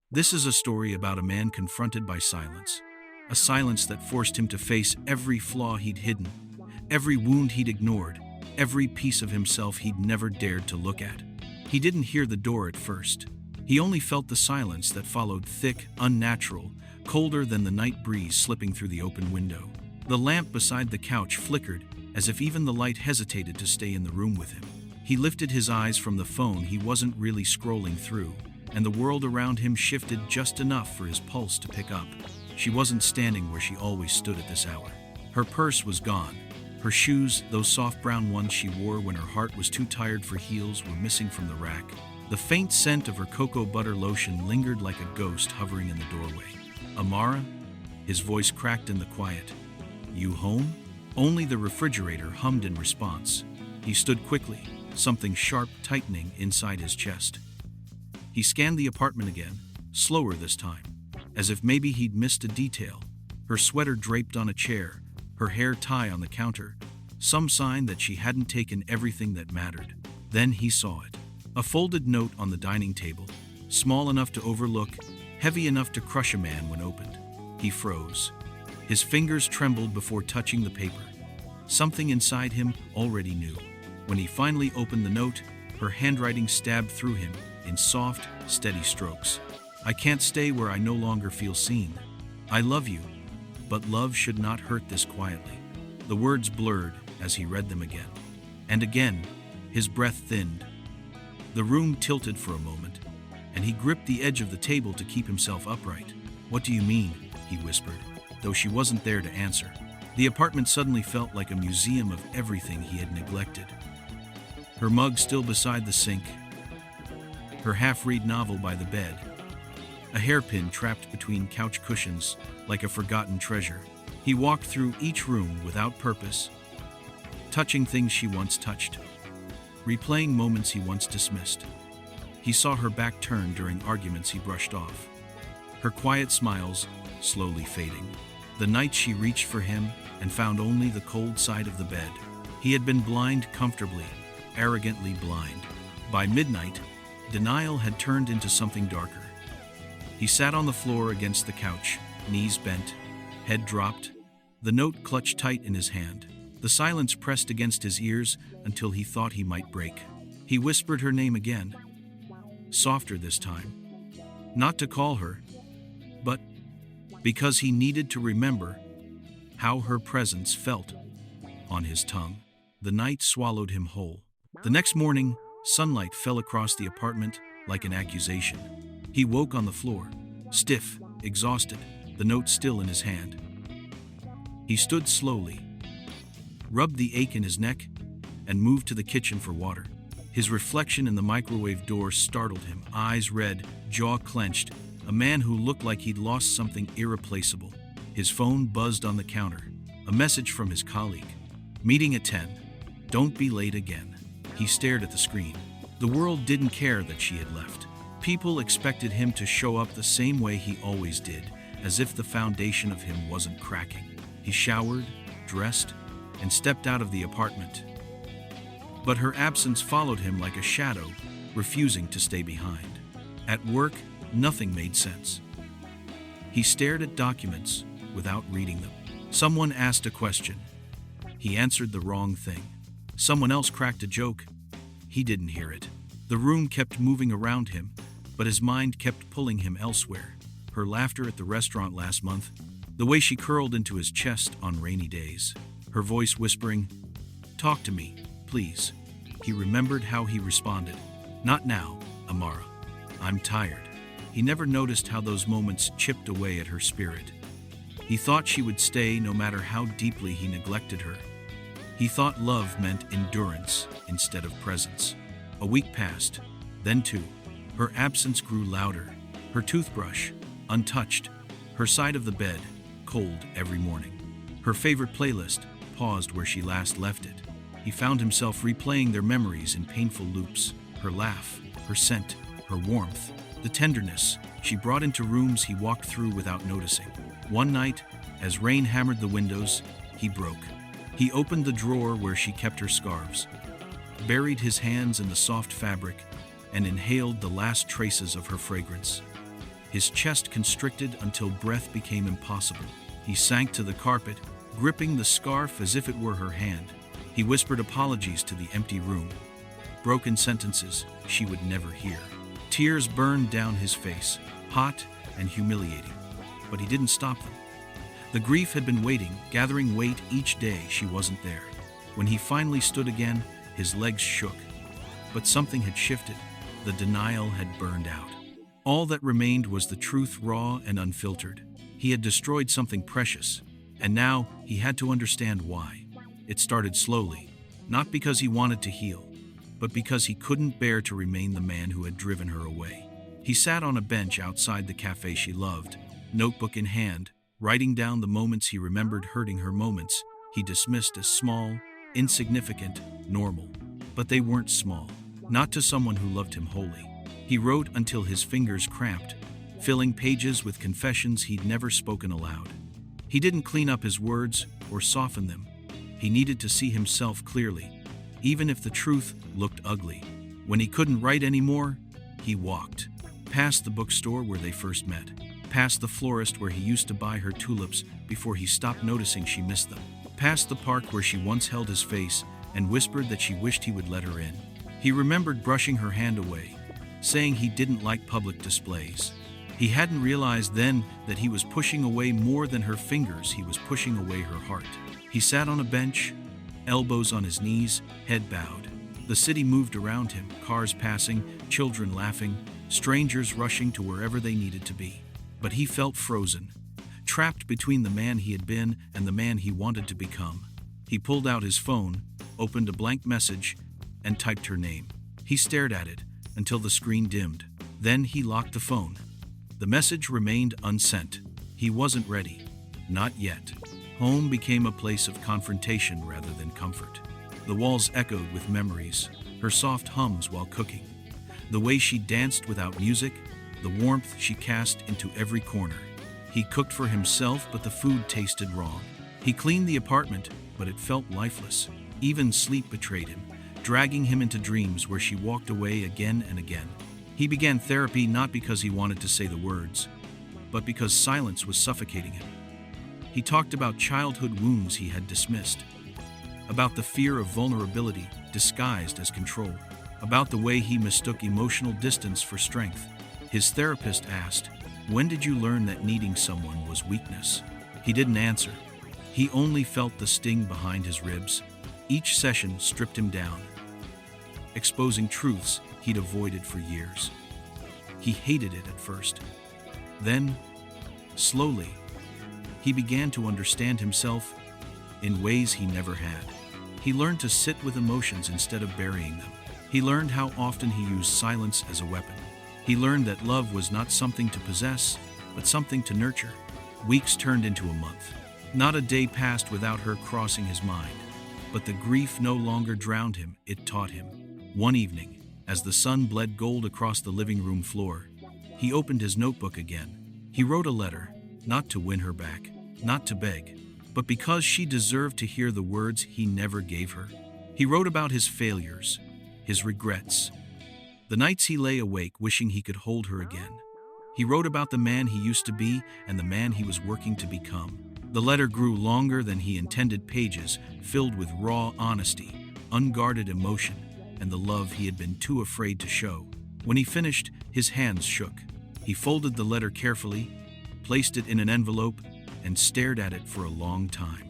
This is a story about a man confronted by silence. A silence that forced him to face every flaw he'd hidden, every wound he'd ignored, every piece of himself he'd never dared to look at. He didn't hear the door at first. He only felt the silence that followed, thick, unnatural, colder than the night breeze slipping through the open window. The lamp beside the couch flickered, as if even the light hesitated to stay in the room with him. He lifted his eyes from the phone he wasn't really scrolling through, and the world around him shifted just enough for his pulse to pick up. She wasn't standing where she always stood at this hour. Her purse was gone. Her shoes, those soft brown ones she wore when her heart was too tired for heels, were missing from the rack. The faint scent of her cocoa butter lotion lingered like a ghost hovering in the doorway. "Amara?" His voice cracked in the quiet. "You home?" Only the refrigerator hummed in response. He stood quickly, something sharp tightening inside his chest. He scanned the apartment again, slower this time, as if maybe he'd missed a detail. Her sweater draped on a chair, her hair tie on the counter, some sign that she hadn't taken everything that mattered. Then he saw it. A folded note on the dining table, small enough to overlook, heavy enough to crush a man when opened. He froze. His fingers trembled before touching the paper. Something inside him already knew. When he finally opened the note, her handwriting stabbed through him in soft, steady strokes. "I can't stay where I no longer feel seen. I love you, but love should not hurt this quietly." The words blurred as he read them again. And again, his breath thinned. The room tilted for a moment, and he gripped the edge of the table to keep himself upright. "What do you mean?" he whispered, though she wasn't there to answer. The apartment suddenly felt like a museum of everything he had neglected. Her mug still beside the sink, her half-read novel by the bed, a hairpin trapped between couch cushions like a forgotten treasure. He walked through each room without purpose, touching things she once touched, replaying moments he once dismissed. He saw her back turned during arguments he brushed off, her quiet smiles slowly fading. The night she reached for him and found only the cold side of the bed. He had been blind comfortably, arrogantly blind. By midnight, denial had turned into something darker. He sat on the floor against the couch, knees bent, head dropped, the note clutched tight in his hand. The silence pressed against his ears until he thought he might break. He whispered her name again, softer this time. Not to call her, but because he needed to remember how her presence felt on his tongue. The night swallowed him whole. The next morning, sunlight fell across the apartment like an accusation. He woke on the floor, stiff, exhausted, the note still in his hand. He stood slowly, rubbed the ache in his neck, and moved to the kitchen for water. His reflection in the microwave door startled him, eyes red, jaw clenched, a man who looked like he'd lost something irreplaceable. His phone buzzed on the counter, a message from his colleague. "Meeting at 10. Don't be late again." He stared at the screen. The world didn't care that she had left. People expected him to show up the same way he always did, as if the foundation of him wasn't cracking. He showered, dressed, and stepped out of the apartment. But her absence followed him like a shadow, refusing to stay behind. At work, nothing made sense. He stared at documents without reading them. Someone asked a question. He answered the wrong thing. Someone else cracked a joke. He didn't hear it. The room kept moving around him, but his mind kept pulling him elsewhere. Her laughter at the restaurant last month, the way she curled into his chest on rainy days, her voice whispering, "Talk to me, please." He remembered how he responded. "Not now, Amara. I'm tired." He never noticed how those moments chipped away at her spirit. He thought she would stay no matter how deeply he neglected her. He thought love meant endurance instead of presence. A week passed, then two. Her absence grew louder, her toothbrush untouched, her side of the bed cold every morning. Her favorite playlist paused where she last left it. He found himself replaying their memories in painful loops, her laugh, her scent, her warmth, the tenderness she brought into rooms he walked through without noticing. One night, as rain hammered the windows, he broke. He opened the drawer where she kept her scarves, buried his hands in the soft fabric, and inhaled the last traces of her fragrance. His chest constricted until breath became impossible. He sank to the carpet, gripping the scarf as if it were her hand. He whispered apologies to the empty room. Broken sentences she would never hear. Tears burned down his face, hot and humiliating. But he didn't stop them. The grief had been waiting, gathering weight each day she wasn't there. When he finally stood again, his legs shook. But something had shifted. The denial had burned out. All that remained was the truth, raw and unfiltered. He had destroyed something precious, and now he had to understand why. It started slowly, not because he wanted to heal, but because he couldn't bear to remain the man who had driven her away. He sat on a bench outside the cafe she loved, notebook in hand, writing down the moments he remembered hurting her, moments he dismissed as small, insignificant, normal. But they weren't small, not to someone who loved him wholly. He wrote until his fingers cramped, filling pages with confessions he'd never spoken aloud. He didn't clean up his words or soften them. He needed to see himself clearly, even if the truth looked ugly. When he couldn't write anymore, he walked. Past the bookstore where they first met. Past the florist where he used to buy her tulips before he stopped noticing she missed them. Past the park where she once held his face and whispered that she wished he would let her in. He remembered brushing her hand away, saying he didn't like public displays. He hadn't realized then that he was pushing away more than her fingers, he was pushing away her heart. He sat on a bench, elbows on his knees, head bowed. The city moved around him, cars passing, children laughing, strangers rushing to wherever they needed to be. But he felt frozen, trapped between the man he had been and the man he wanted to become. He pulled out his phone, opened a blank message, and typed her name. He stared at it until the screen dimmed. Then he locked the phone. The message remained unsent. He wasn't ready. Not yet. Home became a place of confrontation rather than comfort. The walls echoed with memories, her soft hums while cooking, the way she danced without music, the warmth she cast into every corner. He cooked for himself, but the food tasted wrong. He cleaned the apartment, but it felt lifeless. Even sleep betrayed him, dragging him into dreams where she walked away again and again. He began therapy not because he wanted to say the words, but because silence was suffocating him. He talked about childhood wounds he had dismissed, about the fear of vulnerability disguised as control, about the way he mistook emotional distance for strength. His therapist asked, "When did you learn that needing someone was weakness?" He didn't answer. He only felt the sting behind his ribs. Each session stripped him down, exposing truths he'd avoided for years. He hated it at first. Then, slowly, he began to understand himself in ways he never had. He learned to sit with emotions instead of burying them. He learned how often he used silence as a weapon. He learned that love was not something to possess, but something to nurture. Weeks turned into a month. Not a day passed without her crossing his mind. But the grief no longer drowned him, it taught him. One evening, as the sun bled gold across the living room floor, he opened his notebook again. He wrote a letter, not to win her back, not to beg, but because she deserved to hear the words he never gave her. He wrote about his failures, his regrets, the nights he lay awake wishing he could hold her again. He wrote about the man he used to be and the man he was working to become. The letter grew longer than he intended, pages filled with raw honesty, unguarded emotion, and the love he had been too afraid to show. When he finished, his hands shook. He folded the letter carefully, placed it in an envelope, and stared at it for a long time.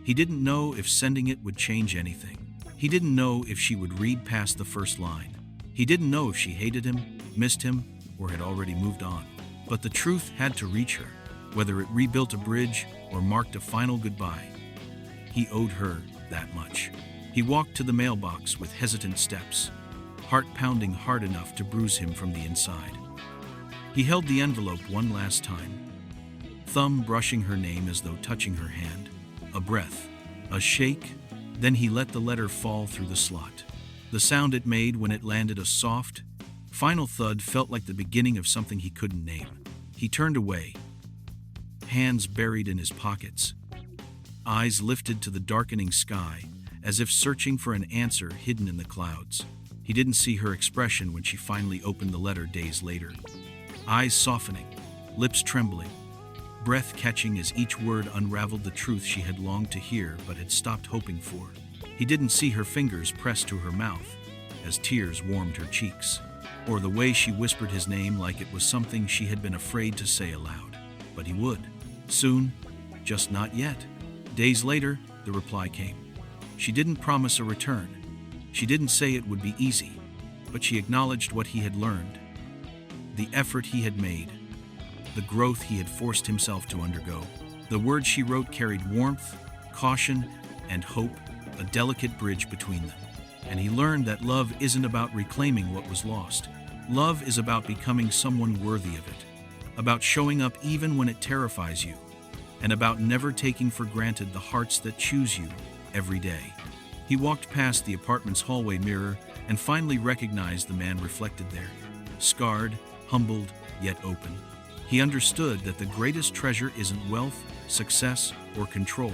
He didn't know if sending it would change anything. He didn't know if she would read past the first line. He didn't know if she hated him, missed him, or had already moved on. But the truth had to reach her, whether it rebuilt a bridge or marked a final goodbye. He owed her that much. He walked to the mailbox with hesitant steps, heart pounding hard enough to bruise him from the inside. He held the envelope one last time, thumb brushing her name as though touching her hand. A breath, a shake, then he let the letter fall through the slot. The sound it made when it landed, a soft, final thud, felt like the beginning of something he couldn't name. He turned away, hands buried in his pockets, eyes lifted to the darkening sky, as if searching for an answer hidden in the clouds. He didn't see her expression when she finally opened the letter days later. Eyes softening, lips trembling, breath catching as each word unraveled the truth she had longed to hear but had stopped hoping for. He didn't see her fingers pressed to her mouth as tears warmed her cheeks, or the way she whispered his name like it was something she had been afraid to say aloud. But he would. Soon, just not yet. Days later, the reply came. She didn't promise a return. She didn't say it would be easy, but she acknowledged what he had learned, the effort he had made, the growth he had forced himself to undergo. The words she wrote carried warmth, caution, and hope, a delicate bridge between them. And he learned that love isn't about reclaiming what was lost. Love is about becoming someone worthy of it, about showing up even when it terrifies you, and about never taking for granted the hearts that choose you every day. He walked past the apartment's hallway mirror and finally recognized the man reflected there, scarred, humbled, yet open. He understood that the greatest treasure isn't wealth, success, or control.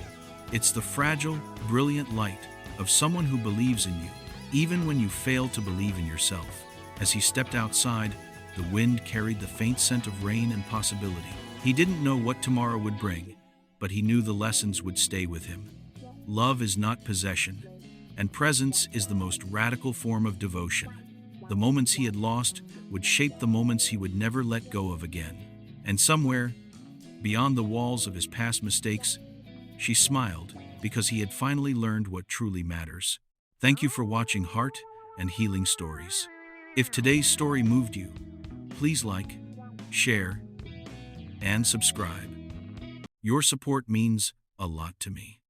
It's the fragile, brilliant light of someone who believes in you, even when you fail to believe in yourself. As he stepped outside, the wind carried the faint scent of rain and possibility. He didn't know what tomorrow would bring, but he knew the lessons would stay with him. Love is not possession, and presence is the most radical form of devotion. The moments he had lost would shape the moments he would never let go of again. And somewhere, beyond the walls of his past mistakes, she smiled because he had finally learned what truly matters. Thank you for watching Heart and Healing Stories. If today's story moved you, please like, share, and subscribe. Your support means a lot to me.